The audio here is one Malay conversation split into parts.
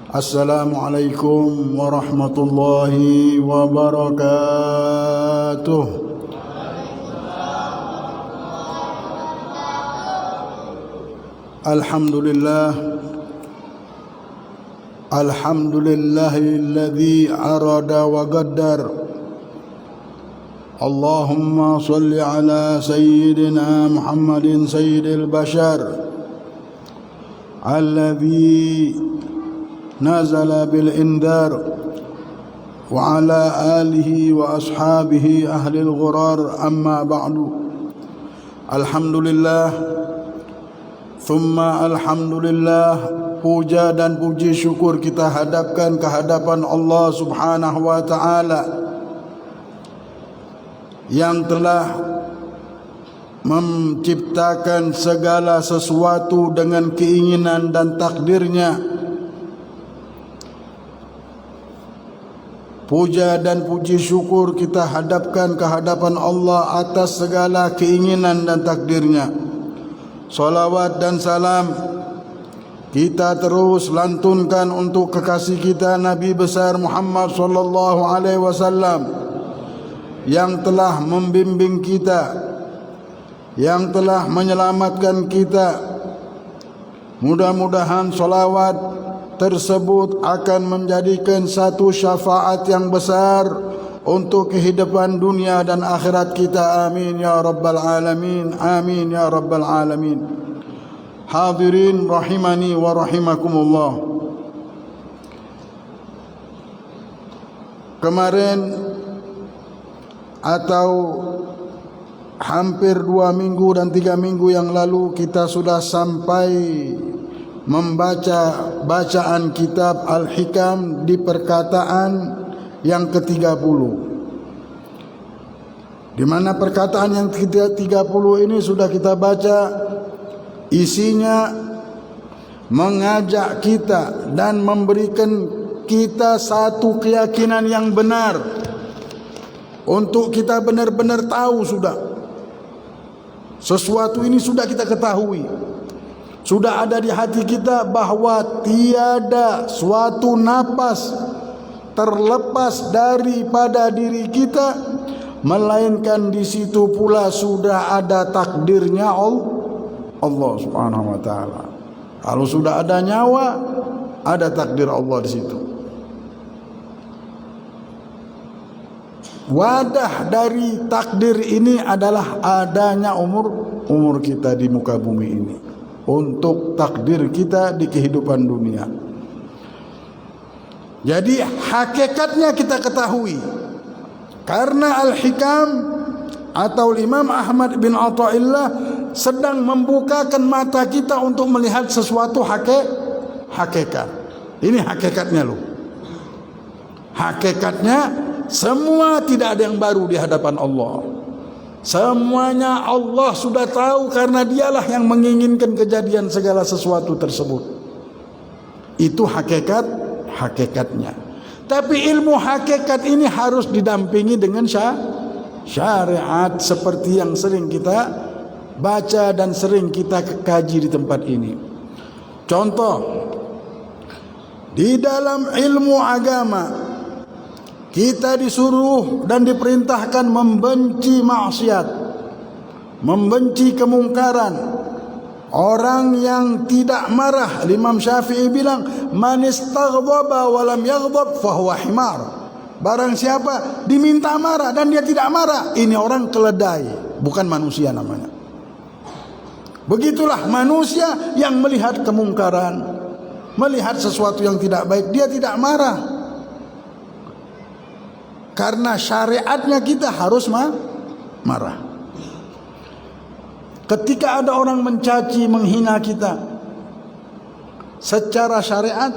Assalamualaikum warahmatullahi wabarakatuh. Alhamdulillah, alhamdulillahilladzi arada wa qaddar. Allahumma salli ala sayyidina Muhammadin sayyidil bashar alladzi nazala bil indar wa ala alihi wa ashabihi ahlil ghurar, amma ba'du. Alhamdulillah, thumma alhamdulillah, puja dan puji syukur kita hadapkan ke hadapan Allah Subhanahu wa ta'ala yang telah menciptakan segala sesuatu dengan keinginan dan takdirnya. Puja dan puji syukur kita hadapkan ke hadapan Allah atas segala keinginan dan takdirnya. Salawat dan salam kita terus lantunkan untuk kekasih kita Nabi besar Muhammad sallallahu alaihi wasallam yang telah membimbing kita, yang telah menyelamatkan kita. Mudah-mudahan salawat tersebut akan menjadikan satu syafaat yang besar untuk kehidupan dunia dan akhirat kita. Amin ya rabbal alamin. Amin ya rabbal alamin. Hadirin rahimani wa rahimakumullah. Kemarin atau hampir 2 minggu dan 3 minggu yang lalu kita sudah sampai membaca bacaan kitab Al-Hikam di perkataan yang ke-30, di mana perkataan yang ke-30 ini sudah kita baca. Isinya mengajak kita dan memberikan kita satu keyakinan yang benar untuk kita benar-benar tahu sudah sesuatu ini sudah kita ketahui, sudah ada di hati kita bahwa tiada suatu napas terlepas daripada diri kita, melainkan di situ pula sudah ada takdirnya Allah Subhanahu wa taala. Kalau sudah ada nyawa, ada takdir Allah di situ. Wadah dari takdir ini adalah adanya umur kita di muka bumi ini, untuk takdir kita di kehidupan dunia. Jadi hakikatnya kita ketahui, karena Al-Hikam atau Imam Ahmad bin Athaillah sedang membukakan mata kita untuk melihat sesuatu hakikat. Ini hakikatnya loh. Hakikatnya semua tidak ada yang baru di hadapan Allah. Semuanya Allah sudah tahu, karena dialah yang menginginkan kejadian segala sesuatu tersebut. Itu hakikatnya. Tapi ilmu hakikat ini harus didampingi dengan syariat, seperti yang sering kita baca dan sering kita kaji di tempat ini. Contoh, di dalam ilmu agama kita disuruh dan diperintahkan membenci maksiat, membenci kemungkaran. Orang yang tidak marah, Imam Syafi'i bilang, man istaghdaba wa lam yaghdab fa huwa himar. Barang siapa diminta marah dan dia tidak marah, ini orang keledai, bukan manusia namanya. Begitulah manusia yang melihat kemungkaran, melihat sesuatu yang tidak baik, dia tidak marah. Karena syariatnya kita harus marah. Ketika ada orang mencaci, menghina kita, secara syariat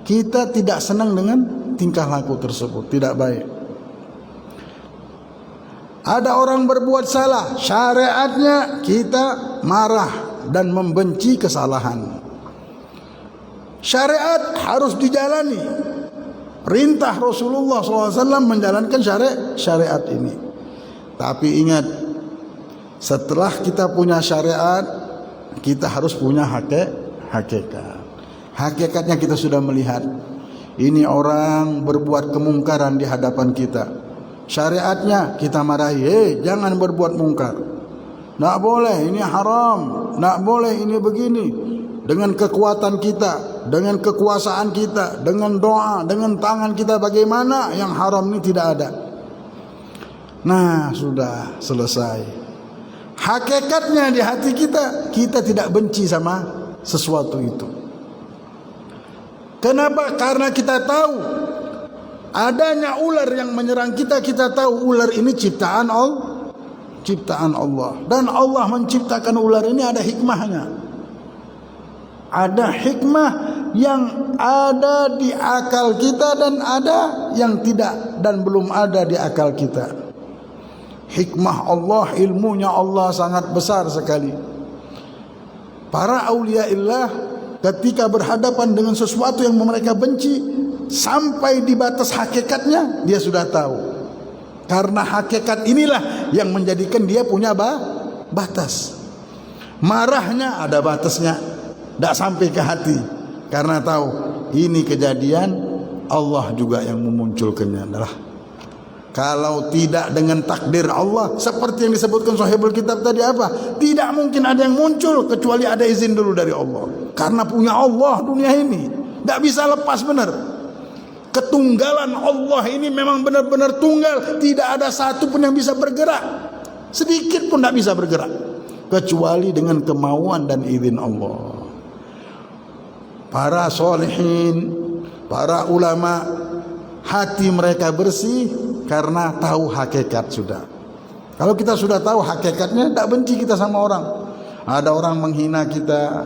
kita tidak senang dengan tingkah laku tersebut, tidak baik. Ada orang berbuat salah, syariatnya kita marah dan membenci kesalahan. Syariat harus dijalani. Perintah Rasulullah SAW menjalankan syariat ini. Tapi ingat, setelah kita punya syariat, kita harus punya hakikat. Hakikatnya kita sudah melihat. Ini orang berbuat kemungkaran di hadapan kita. Syariatnya kita marahi, jangan berbuat mungkar. Tak boleh, ini haram. Tak boleh, ini begini. Dengan kekuatan kita, dengan kekuasaan kita, dengan doa, dengan tangan kita, bagaimana yang haram ini tidak ada. Nah, sudah selesai. Hakikatnya di hati kita, kita tidak benci sama sesuatu itu. Kenapa? Karena kita tahu adanya ular yang menyerang kita. Kita tahu ular ini ciptaan Allah. Dan Allah menciptakan ular ini ada hikmahnya. Ada hikmah yang ada di akal kita dan ada yang tidak dan belum ada di akal kita. Hikmah Allah, ilmunya Allah sangat besar sekali. Para awliyaillah ketika berhadapan dengan sesuatu yang mereka benci, sampai di batas hakikatnya dia sudah tahu. Karena hakikat inilah yang menjadikan dia punya batas. Marahnya ada batasnya, tidak sampai ke hati. Karena tahu ini kejadian Allah juga yang memunculkannya. Adalah kalau tidak dengan takdir Allah, seperti yang disebutkan sahibul kitab tadi apa? Tidak mungkin ada yang muncul kecuali ada izin dulu dari Allah. Karena punya Allah dunia ini, tidak bisa lepas benar. Ketunggalan Allah ini memang benar-benar tunggal. Tidak ada satu pun yang bisa bergerak, sedikit pun tidak bisa bergerak kecuali dengan kemauan dan izin Allah. Para solihin, para ulama, hati mereka bersih karena tahu hakikat sudah. Kalau kita sudah tahu hakikatnya, tidak benci kita sama orang. Ada orang menghina kita,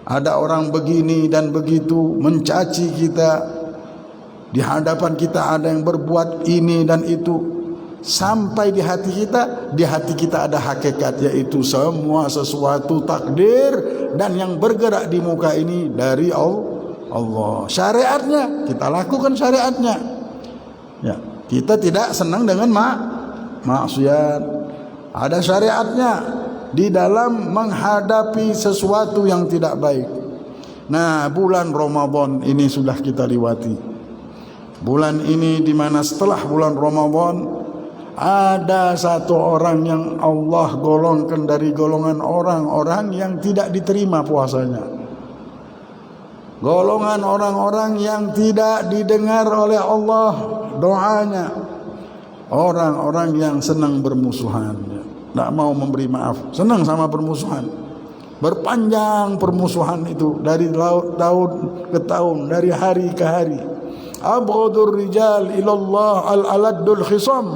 ada orang begini dan begitu mencaci kita, di hadapan kita ada yang berbuat ini dan itu. Sampai di hati kita ada hakikat, yaitu semua sesuatu takdir dan yang bergerak di muka ini dari Allah. Syariatnya kita lakukan syariatnya. Ya, kita tidak senang dengan maksiat. Ada syariatnya di dalam menghadapi sesuatu yang tidak baik. Nah, bulan Ramadan ini sudah kita lewati. Bulan ini di mana setelah bulan Ramadan ada satu orang yang Allah golongkan dari golongan orang-orang yang tidak diterima puasanya. Golongan orang-orang yang tidak didengar oleh Allah doanya. Orang-orang yang senang bermusuhan, tidak mau memberi maaf, senang sama permusuhan. Berpanjang permusuhan itu dari tahun ke tahun, dari hari ke hari. Abghadur rijal ilallah al-aladdul khisam.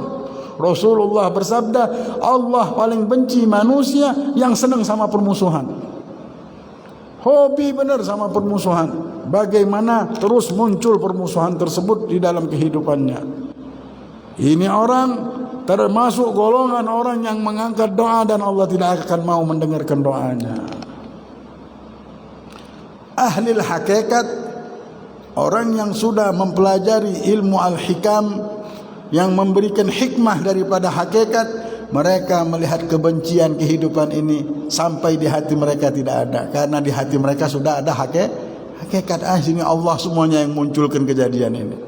Rasulullah bersabda, Allah paling benci manusia yang senang sama permusuhan. Hobi benar sama permusuhan. Bagaimana terus muncul permusuhan tersebut di dalam kehidupannya. Ini orang termasuk golongan orang yang mengangkat doa dan Allah tidak akan mau mendengarkan doanya. Ahlil hakikat, orang yang sudah mempelajari ilmu al-hikam, yang memberikan hikmah daripada hakikat, mereka melihat kebencian kehidupan ini sampai di hati mereka tidak ada, karena di hati mereka sudah ada hakikat. Sini Allah semuanya yang munculkan kejadian ini.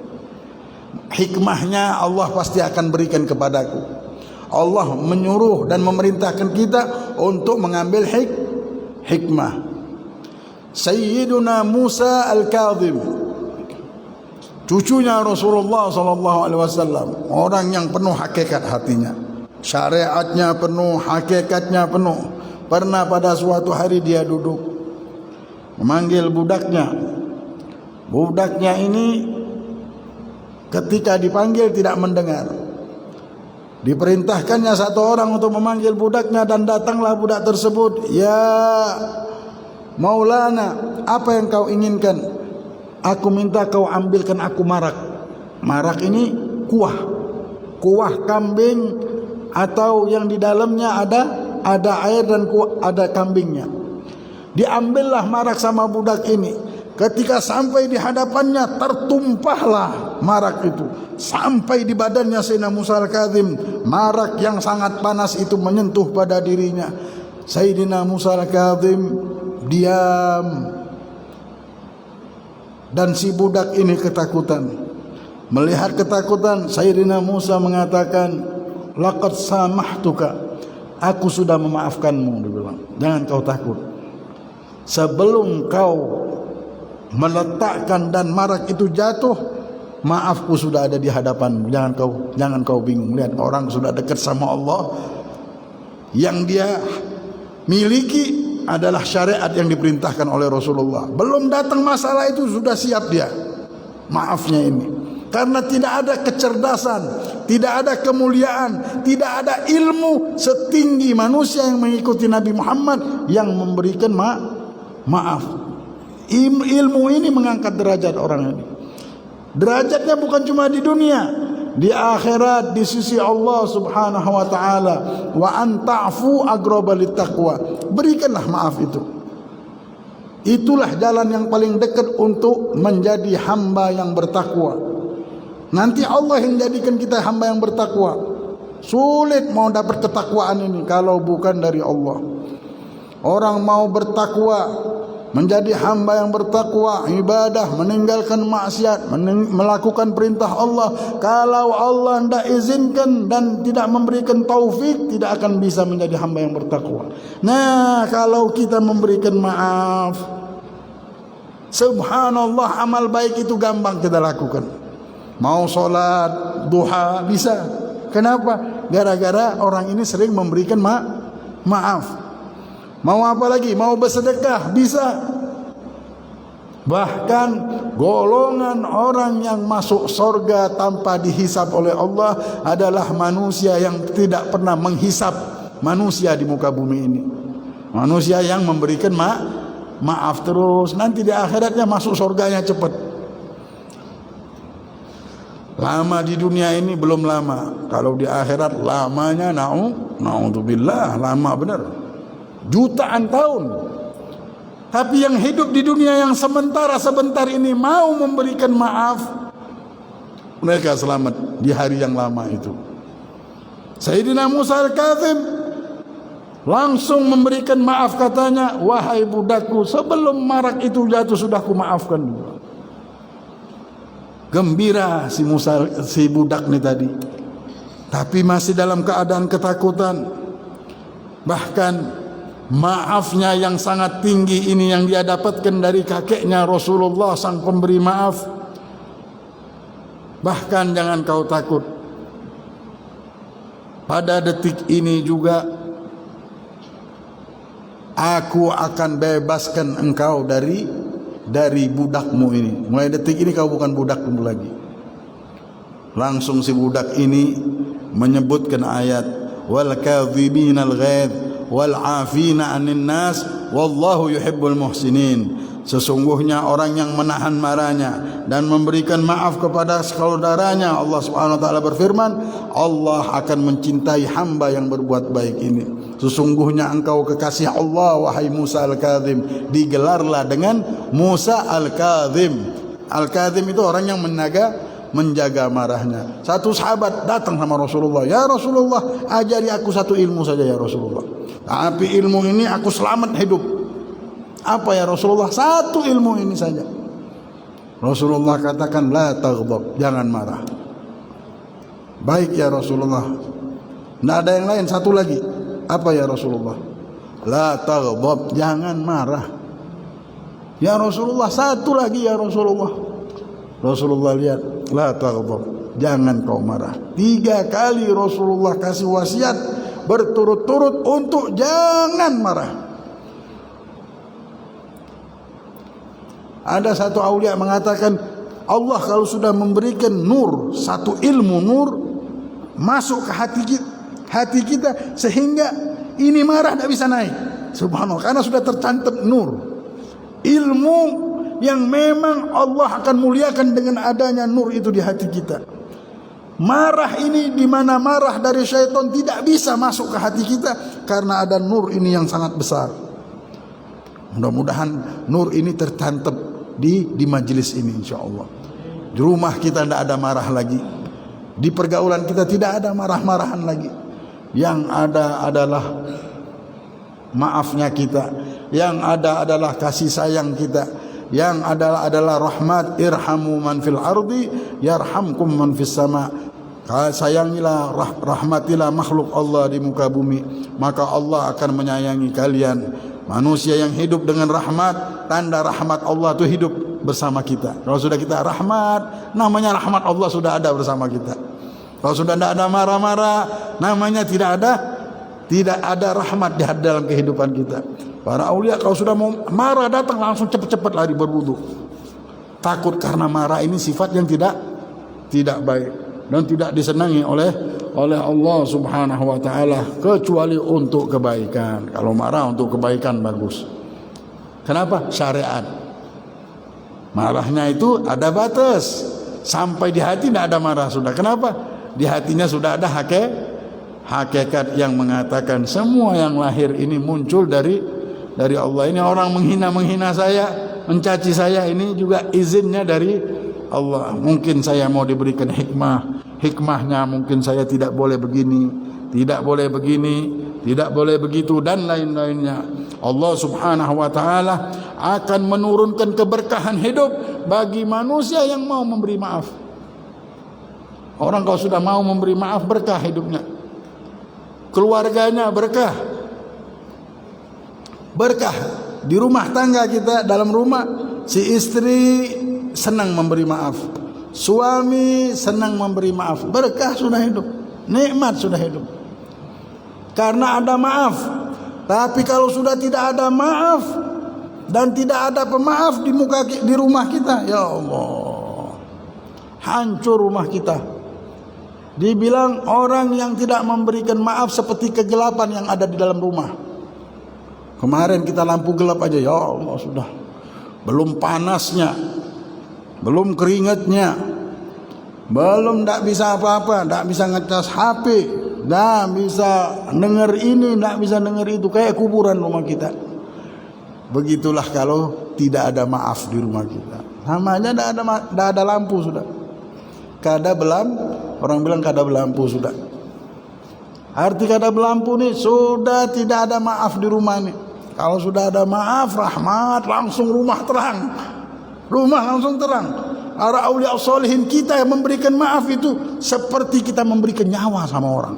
Hikmahnya Allah pasti akan berikan kepadaku. Allah menyuruh dan memerintahkan kita untuk mengambil hikmah. Sayyiduna Musa al-Kadhim, cucunya Rasulullah SAW, orang yang penuh hakikat hatinya, syariatnya penuh, hakikatnya penuh. Pernah pada suatu hari dia duduk memanggil budaknya. Budaknya ini ketika dipanggil tidak mendengar. Diperintahkannya satu orang untuk memanggil budaknya, dan datanglah budak tersebut. Ya Maulana, apa yang kau inginkan? Aku minta kau ambilkan aku marak. Marak ini kuah kambing, atau yang di dalamnya ada air dan ada kambingnya. Diambillah marak sama budak ini. Ketika sampai di hadapannya, tertumpahlah marak itu sampai di badannya Sayyidina Musa al-Kadhim. Marak yang sangat panas itu menyentuh pada dirinya. Sayyidina Musa al-Kadhim diam. Dan si budak ini ketakutan. Melihat ketakutan, Sayyidina Musa mengatakan, laqad samahtuka, aku sudah memaafkanmu. Dia bilang, jangan kau takut. Sebelum kau meletakkan dan marak itu jatuh, maafku sudah ada di hadapanmu. Jangan kau bingung. Lihat, orang sudah dekat sama Allah, yang dia miliki adalah syariat yang diperintahkan oleh Rasulullah. Belum datang masalah itu sudah siap dia maafnya ini. Karena tidak ada kecerdasan, tidak ada kemuliaan, tidak ada ilmu setinggi manusia yang mengikuti Nabi Muhammad yang memberikan maaf. Ilmu ini mengangkat derajat orang ini. Derajatnya bukan cuma di dunia, di akhirat di sisi Allah Subhanahu wa taala. Wa an ta'fu aqraba littaqwa. Berikanlah maaf itu. Itulah jalan yang paling dekat untuk menjadi hamba yang bertakwa. Nanti Allah yang jadikan kita hamba yang bertakwa. Sulit mau dapat ketakwaan ini kalau bukan dari Allah. Orang mau bertakwa, menjadi hamba yang bertakwa, ibadah, meninggalkan maksiat, melakukan perintah Allah, kalau Allah tidak izinkan dan tidak memberikan taufik, tidak akan bisa menjadi hamba yang bertakwa. Nah, kalau kita memberikan maaf, subhanallah, amal baik itu gampang kita lakukan. Mau sholat duha bisa. Kenapa? Gara-gara orang ini sering memberikan maaf. Mau apa lagi? Mau bersedekah bisa. Bahkan golongan orang yang masuk surga tanpa dihisap oleh Allah adalah manusia yang tidak pernah menghisap manusia di muka bumi ini. Manusia yang memberikan maaf terus, nanti di akhiratnya masuk surganya cepat. Lama di dunia ini belum lama, kalau di akhirat lamanya na'udzubillah, lama benar, jutaan tahun. Tapi yang hidup di dunia yang sebentar ini mau memberikan maaf, mereka selamat di hari yang lama itu. Sayyidina Musa al-Kadzim langsung memberikan maaf, katanya, wahai budakku, sebelum marak itu jatuh sudah ku maafkan. Gembira si budak ini tadi, tapi masih dalam keadaan ketakutan. Bahkan maafnya yang sangat tinggi ini yang dia dapatkan dari kakeknya Rasulullah, sang pemberi maaf. Bahkan jangan kau takut, pada detik ini juga aku akan bebaskan engkau dari budakmu ini. Mulai detik ini kau bukan budak dulu lagi. Langsung si budak ini menyebutkan ayat, wal kadhiminal ghaidh wal 'afina 'anil nas wallahu yuhibbul muhsinin. Sesungguhnya orang yang menahan marahnya dan memberikan maaf kepada saudaranya, Allah Subhanahu wa taala berfirman, Allah akan mencintai hamba yang berbuat baik ini. Sesungguhnya engkau kekasih Allah, wahai Musa al-Kadzim. Digelarlah dengan Musa al-Kadzim. Al-Kadzim itu orang yang menjaga marahnya. Satu sahabat datang sama Rasulullah, ya Rasulullah, ajari aku satu ilmu saja ya Rasulullah, tapi ilmu ini aku selamat hidup. Apa ya Rasulullah? Satu ilmu ini saja. Rasulullah katakan, la taghdab, jangan marah. Baik ya Rasulullah, tidak ada yang lain, satu lagi. Apa ya Rasulullah? La taghdab, jangan marah. Ya Rasulullah, satu lagi ya Rasulullah. Rasulullah lihat, la taghdab, jangan kau marah. 3 kali Rasulullah kasih wasiat berturut-turut untuk jangan marah. Ada satu aulia mengatakan, Allah kalau sudah memberikan nur, satu ilmu nur masuk ke hati kita sehingga ini marah tidak bisa naik. Subhanallah, karena sudah tercantum nur. Ilmu yang memang Allah akan muliakan dengan adanya nur itu di hati kita. Marah ini, di mana marah dari syaitan tidak bisa masuk ke hati kita karena ada nur ini yang sangat besar. Mudah-mudahan nur ini tercantum di majelis ini insyaallah. Di rumah kita tidak ada marah lagi. Di pergaulan kita tidak ada marah-marahan lagi. Yang ada adalah maafnya kita. Yang ada adalah kasih sayang kita. yang adalah rahmat. Irhamu man fil ardi yarhamkum man fis sama. Sayangilah, rahmatilah makhluk Allah di muka bumi, maka Allah akan menyayangi kalian. Manusia yang hidup dengan rahmat, tanda rahmat Allah itu hidup bersama kita. Kalau sudah kita rahmat, namanya rahmat Allah sudah ada bersama kita. Kalau sudah tidak ada marah-marah, namanya tidak ada rahmat di dalam kehidupan kita. Para aulia kalau sudah mau marah datang langsung cepat-cepat lari berwudu. Takut karena marah ini sifat yang tidak baik dan tidak disenangi oleh Allah Subhanahu wa taala, kecuali untuk kebaikan. Kalau marah untuk kebaikan bagus. Kenapa? Syariat. Marahnya itu ada batas. Sampai di hati tidak ada marah sudah. Kenapa? Di hatinya sudah ada hakikat yang mengatakan semua yang lahir ini muncul dari Allah. Ini orang menghina saya, mencaci saya, ini juga izinnya dari Allah. Mungkin saya mau diberikan hikmahnya mungkin saya tidak boleh begini, tidak boleh begini, tidak boleh begitu, dan lain-lainnya. Allah Subhanahu wa taala akan menurunkan keberkahan hidup bagi manusia yang mau memberi maaf. Orang kalau sudah mau memberi maaf, berkah hidupnya, keluarganya berkah di rumah tangga kita. Dalam rumah si istri senang memberi maaf, suami senang memberi maaf, berkah sudah hidup, nikmat sudah hidup karena ada maaf. Tapi kalau sudah tidak ada maaf dan tidak ada pemaaf di rumah kita, ya Allah, hancur rumah kita. Dibilang orang yang tidak memberikan maaf seperti kegelapan yang ada di dalam rumah. Kemarin kita lampu gelap aja, ya Allah, sudah belum panasnya, belum keringatnya, belum tak bisa apa-apa, tak bisa ngecas HP, tak bisa denger ini, tak bisa denger itu, kayak kuburan rumah kita. Begitulah kalau tidak ada maaf di rumah kita. Namanya tak ada lampu sudah. Kada belam, orang bilang kada belampu sudah. Arti kada belampu nih sudah tidak ada maaf di rumah nih. Kalau sudah ada maaf, rahmat, langsung rumah terang. Rumah langsung terang. Para aulia sholihin kita yang memberikan maaf itu seperti kita memberikan nyawa sama orang.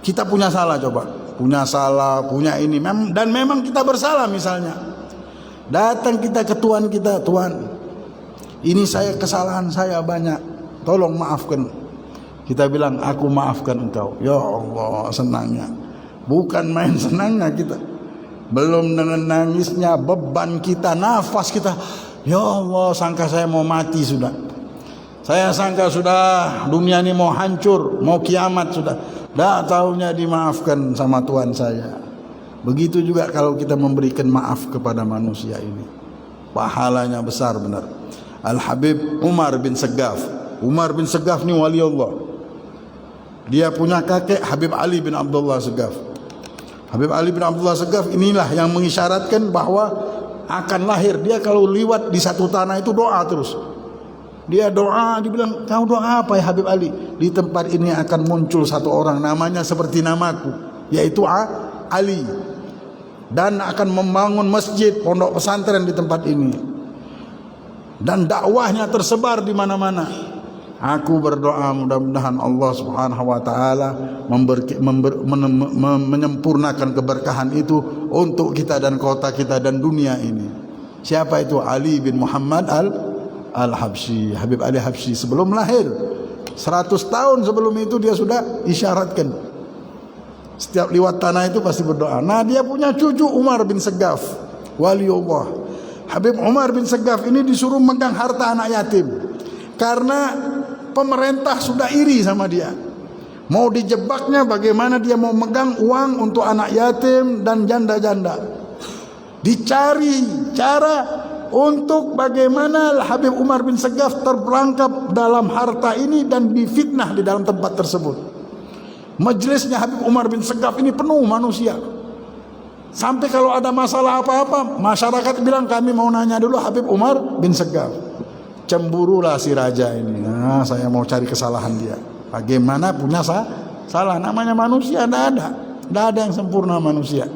Kita punya salah, coba. Punya salah, punya ini. Dan memang kita bersalah misalnya. Datang kita ke Tuhan kita, Tuhan, ini kesalahan saya banyak. Tolong maafkan. Kita bilang, aku maafkan engkau. Ya Allah, senangnya. Bukan main senangnya kita. Belum dengan nangisnya, beban kita, nafas kita. Ya Allah, sangka saya mau mati sudah. Saya sangka sudah dunia ini mau hancur, mau kiamat sudah. Tak tahunya dimaafkan sama Tuhan saya. Begitu juga kalau kita memberikan maaf kepada manusia ini. Pahalanya besar benar. Al-Habib Umar bin Saggaf. Umar bin Saggaf ni wali Allah. Dia punya kakek Habib Ali bin Abdullah Saggaf. Habib Ali bin Abdullah Saggaf inilah yang mengisyaratkan bahwa akan lahir. Dia kalau liwat di satu tanah itu doa terus. Dia doa, dibilang, kau doa apa ya Habib Ali? Di tempat ini akan muncul satu orang namanya seperti namaku, yaitu Ali. Dan akan membangun masjid, pondok pesantren di tempat ini. Dan dakwahnya tersebar di mana-mana. Aku berdoa mudah-mudahan Allah Subhanahu wa taala menyempurnakan keberkahan itu untuk kita dan kota kita dan dunia ini. Siapa itu? Ali bin Muhammad Al-Habsyi, Habib Ali Habsyi. Sebelum lahir 100 tahun sebelum itu dia sudah isyaratkan. Setiap lewat tanah itu pasti berdoa. Nah, dia punya cucu Umar bin Saggaf, waliullah. Habib Umar bin Saggaf ini disuruh megang harta anak yatim karena pemerintah sudah iri sama dia. Mau dijebaknya bagaimana dia mau megang uang untuk anak yatim dan janda-janda. Dicari cara untuk bagaimana Habib Umar bin Saggaf terperangkap dalam harta ini dan difitnah di dalam tempat tersebut. Majelisnya Habib Umar bin Saggaf ini penuh manusia. Sampai kalau ada masalah apa-apa, masyarakat bilang, kami mau nanya dulu Habib Umar bin Saggaf. Cemburulah si raja ini. Nah, saya mau cari kesalahan dia. Bagaimana punya salah? Namanya manusia, tidak ada yang sempurna manusia.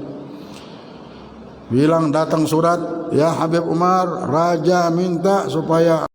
bilang datang surat, ya Habib Umar, raja minta supaya